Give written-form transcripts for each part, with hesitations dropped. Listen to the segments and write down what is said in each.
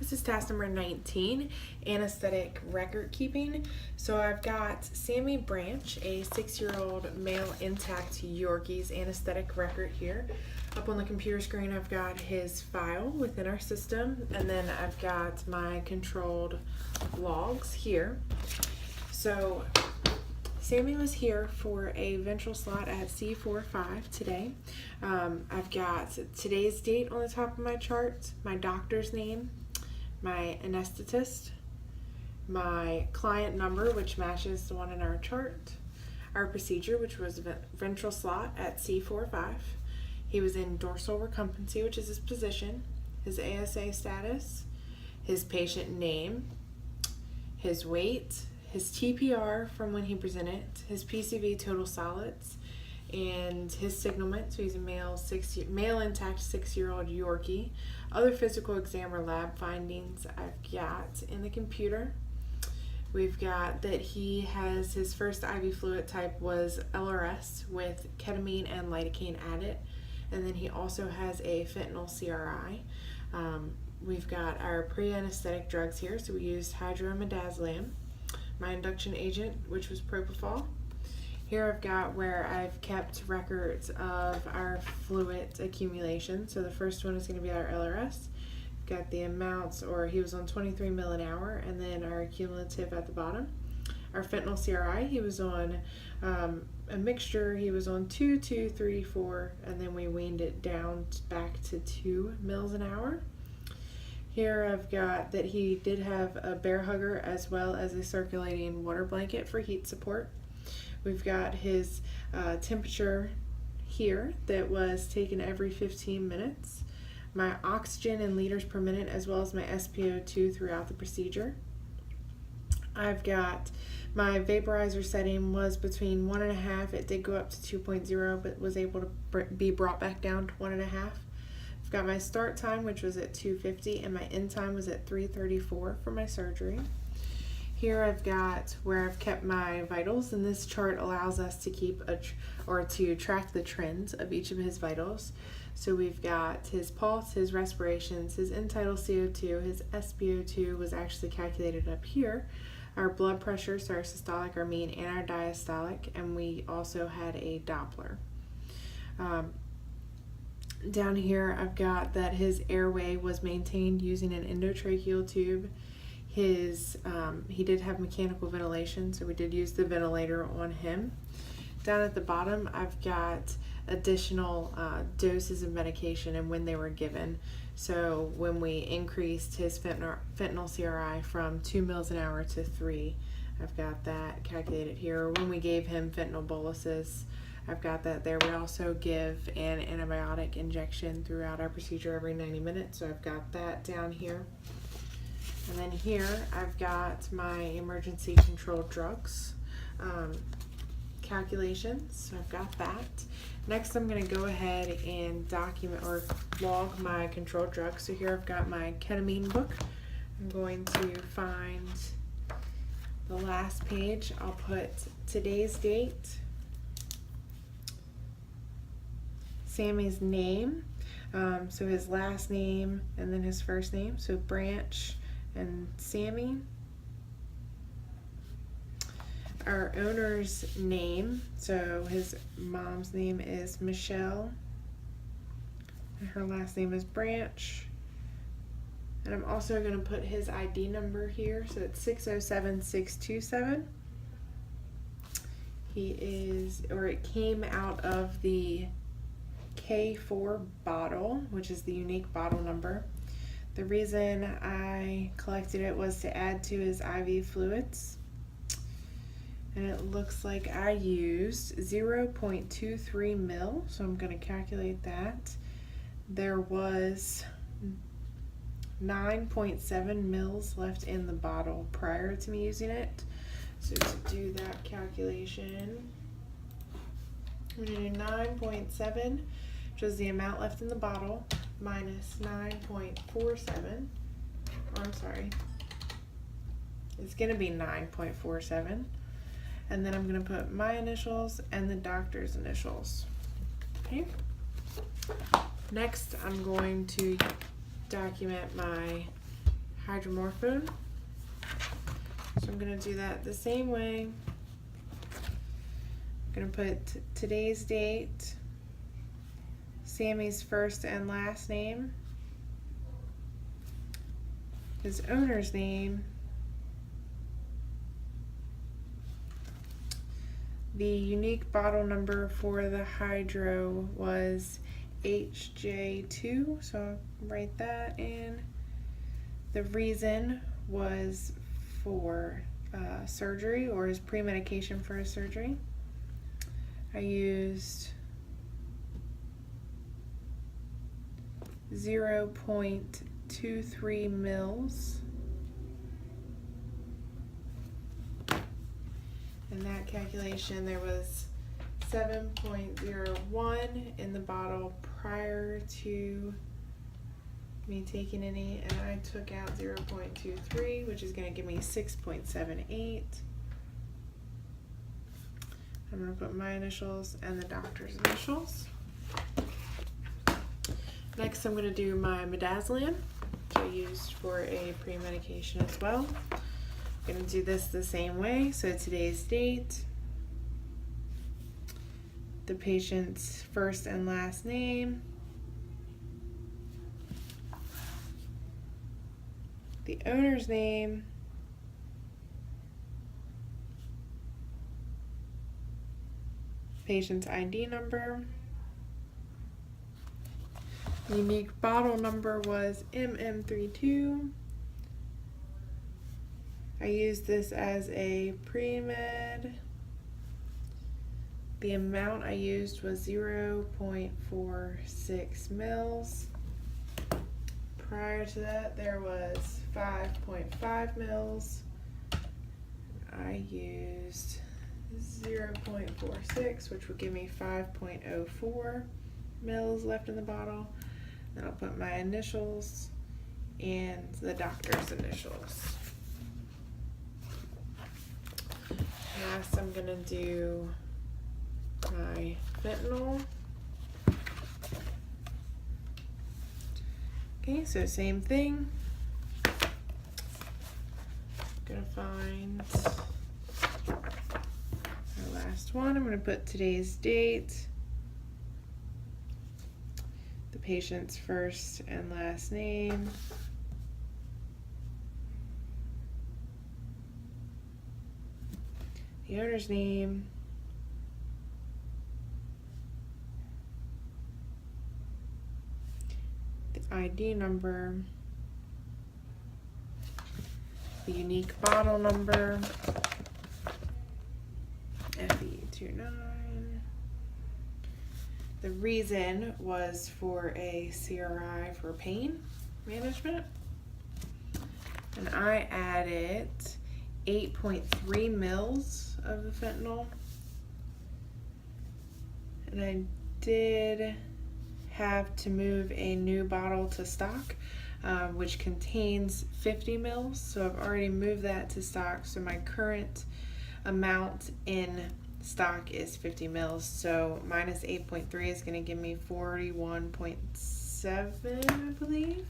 This is task number 19, anesthetic record keeping. So I've got Sammy Branch, a 6-year-old male intact Yorkie's anesthetic record here. Up on the computer screen I've got his file within our system, and then I've got my controlled logs here. So Sammy was here for a ventral slot at C45 today. I've got today's date on the top of my chart, my doctor's name, my anesthetist, my client number, which matches the one in our chart, our procedure, which was ventral slot at C45. He was in dorsal recumbency, which is his position, his ASA status, his patient name, his weight, his TPR from when he presented, his PCV total solids, and his signalment. So he's a male intact 6-year-old Yorkie. Other physical exam or lab findings I've got in the computer. We've got that he has his first IV fluid type was LRS with ketamine and lidocaine added, and then he also has a fentanyl CRI. We've got our pre-anesthetic drugs here, so we used hydromidazolam. My induction agent, which was propofol. Here I've got where I've kept records of our fluid accumulation. So the first one is going to be our LRS. We've got the amounts, or he was on 23 mil an hour, and then our cumulative at the bottom. Our fentanyl CRI, he was on a mixture. He was on 2, 2, 3, 4, and then we weaned it down back to 2 mils an hour. Here I've got that he did have a bear hugger as well as a circulating water blanket for heat support. We've got his temperature here that was taken every 15 minutes. My oxygen in liters per minute as well as my SpO2 throughout the procedure. I've got my vaporizer setting was between 1.5. It did go up to 2.0 but was able to be brought back down to 1.5. Got my start time, which was at 2:50, and my end time was at 3:34 for my surgery. Here I've got where I've kept my vitals, and this chart allows us to keep to track the trends of each of his vitals. So we've got his pulse, his respirations, his end-tidal CO2, his SpO2 was actually calculated up here. Our blood pressure, so our systolic, our mean, and our diastolic, and we also had a Doppler. Down here I've got that his airway was maintained using an endotracheal tube. He did have mechanical ventilation, so we did use the ventilator on him. Down at the bottom I've got additional doses of medication and when they were given. So when we increased his fentanyl CRI from 2 mils an hour to 3, I've got that calculated here. When we gave him fentanyl boluses, I've got that there. We also give an antibiotic injection throughout our procedure every 90 minutes, so I've got that down here. And then here I've got my emergency controlled drugs calculations, so I've got that. Next I'm going to go ahead and document or log my controlled drugs. So here I've got my ketamine book. I'm going to find the last page. I'll put today's date, Sammy's name, so his last name and then his first name, so Branch and Sammy. Our owner's name, so his mom's name is Michelle and her last name is Branch. And I'm also going to put his ID number here, so it's 607627. It came out of the K4 bottle, which is the unique bottle number. The reason I collected it was to add to his IV fluids, and it looks like I used 0.23 mil, so I'm going to calculate that. There was 9.7 mils left in the bottle prior to me using it. So to do that calculation, I'm going to do 9.7, which is the amount left in the bottle, minus 9.47. I'm sorry. It's going to be 9.47. And then I'm going to put my initials and the doctor's initials. Okay. Next, I'm going to document my hydromorphone. So I'm going to do that the same way. I'm going to put today's date, Sammy's first and last name, his owner's name, the unique bottle number for the hydro was HJ2, so I'll write that in. The reason was for surgery, or his pre-medication for his surgery. I used 0.23 mils. In that calculation, there was 7.01 in the bottle prior to me taking any, and I took out 0.23, which is going to give me 6.78. I'm going to put my initials and the doctor's initials. Next, I'm going to do my midazolam, which I used for a pre-medication as well. I'm going to do this the same way. So today's date, the patient's first and last name, the owner's name, patient's ID number, the unique bottle number was MM32. I used this as a pre-med. The amount I used was 0.46 mils. Prior to that, there was 5.5 mils. I used 0.46, which would give me 5.04 mils left in the bottle. Then I'll put my initials and the doctor's initials. Last, I'm gonna do my fentanyl. Okay, so same thing. Gonna find our last one. I'm gonna put today's date, the patient's first and last name, the owner's name, the ID number, the unique bottle number, FE29. The reason was for a CRI for pain management. And I added 8.3 mils of the fentanyl. And I did have to move a new bottle to stock, which contains 50 mils. So I've already moved that to stock. So my current amount in stock is 50 mils. So minus 8.3 is going to give me 41.7, I believe.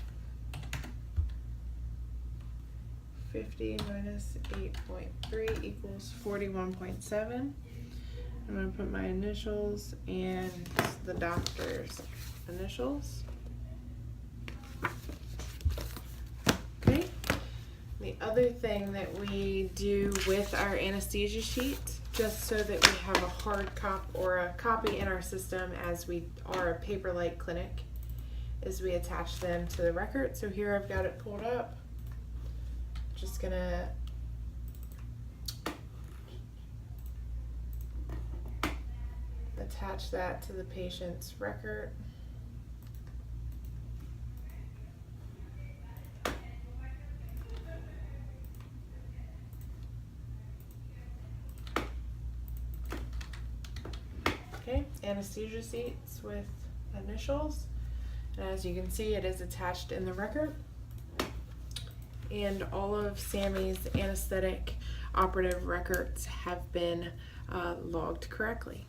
50 minus 8.3 equals 41.7. I'm going to put my initials and the doctor's initials. Okay. The other thing that we do with our anesthesia sheet, just so that we have a hard copy or a copy in our system as we are a paper-like clinic, is we attach them to the record. So here I've got it pulled up. Just gonna attach that to the patient's record. Okay, anesthesia sheets with initials. And as you can see, it is attached in the record. And all of Sammy's anesthetic operative records have been logged correctly.